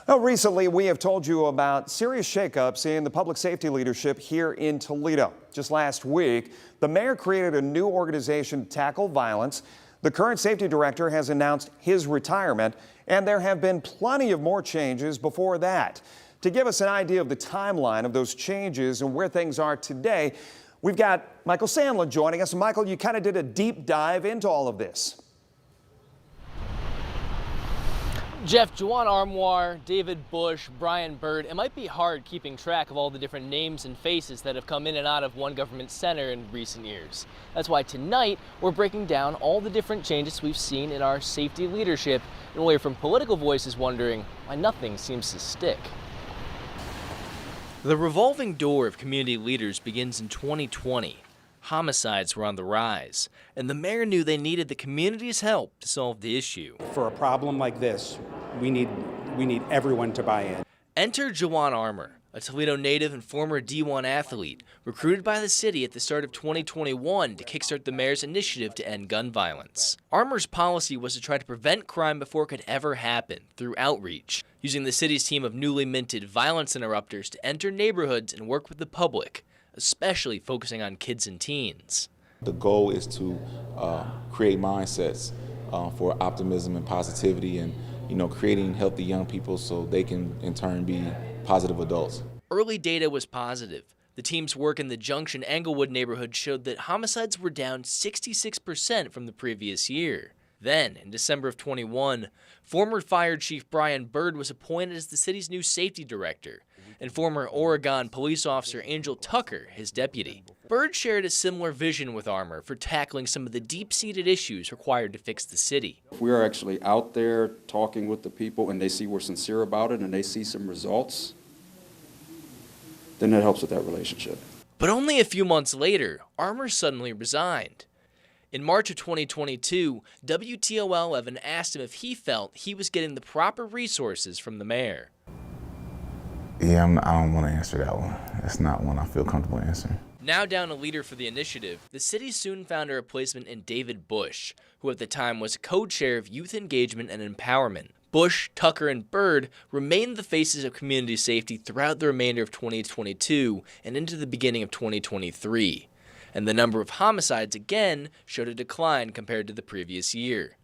Well, recently, we have told you about serious shakeups in the public safety leadership here in Toledo. Just last week, the mayor created a new organization to tackle violence. The current safety director has announced his retirement, and there have been plenty of more changes before that. To give us an idea of the timeline of those changes and where things are today, we've got Michael Sandlin joining us. Michael, you kind of did a deep dive into all of this. Jeff, Juwan Armoire, David Bush, Brian Byrd, it might be hard keeping track of all the different names and faces that have come in and out of one government center in recent years. That's why tonight we're breaking down all the different changes we've seen in our safety leadership and away from political voices wondering why nothing seems to stick. The revolving door of community leaders begins in 2020. Homicides were on the rise, and the mayor knew they needed the community's help to solve the issue. For a problem like this, we need everyone to buy in. Enter Juwan Armoire, a Toledo native and former D1 athlete, recruited by the city at the start of 2021 to kickstart the mayor's initiative to end gun violence. Armoire's policy was to try to prevent crime before it could ever happen through outreach, using the city's team of newly minted violence interrupters to enter neighborhoods and work with the public, especially focusing on kids and teens. The goal is to create mindsets for optimism and positivity and, creating healthy young people so they can in turn be positive adults. Early data was positive. The team's work in the Junction Englewood neighborhood showed that homicides were down 66% from the previous year. Then, in December of 21, former Fire Chief Brian Byrd was appointed as the city's new safety director, and former Oregon police officer Angel Tucker his deputy. Byrd shared a similar vision with Armoire for tackling some of the deep-seated issues required to fix the city. If we're actually out there talking with the people and they see we're sincere about it and they see some results, then that helps with that relationship. But only a few months later, Armoire suddenly resigned. In March of 2022, WTOL 11 asked him if he felt he was getting the proper resources from the mayor. Yeah, I don't want to answer that one. That's not one I feel comfortable answering. Now down a leader for the initiative, the city soon found a replacement in David Bush, who at the time was co-chair of youth engagement and empowerment. Bush, Tucker, and Byrd remained the faces of community safety throughout the remainder of 2022 and into the beginning of 2023. And the number of homicides again showed a decline compared to the previous year.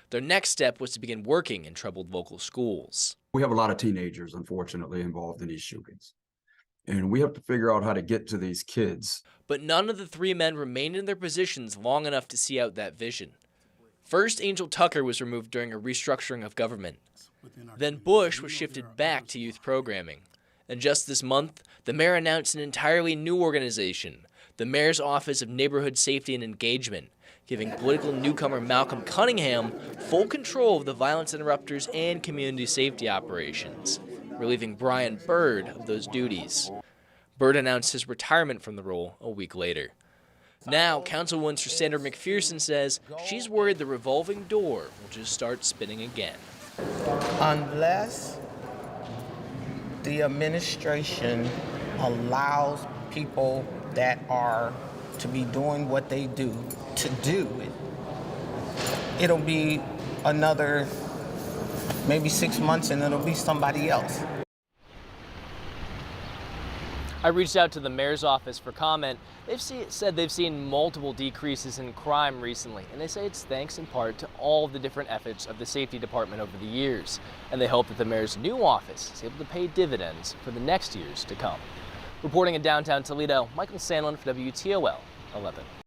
Their next step was to begin working in troubled local schools. We have a lot of teenagers, unfortunately, involved in these shootings. And we have to figure out how to get to these kids. But none of the three men remained in their positions long enough to see out that vision. First, Angel Tucker was removed during a restructuring of government. Then Bush was shifted back to youth programming. And just this month, the mayor announced an entirely new organization, the Mayor's Office of Neighborhood Safety and Engagement, giving political newcomer Malcolm Cunningham full control of the violence interrupters and community safety operations, relieving Brian Byrd of those duties. Byrd announced his retirement from the role a week later. Now, Councilwoman Sandra McPherson says she's worried the revolving door will just start spinning again. Unless the administration allows people that are to be doing what they do to do it, it'll be another maybe 6 months and it'll be somebody else. I reached out to the mayor's office for comment. They've said they've seen multiple decreases in crime recently, and they say it's thanks in part to all of the different efforts of the safety department over the years. And they hope that the mayor's new office is able to pay dividends for the next years to come. Reporting in downtown Toledo, Michael Sandlin for WTOL 11.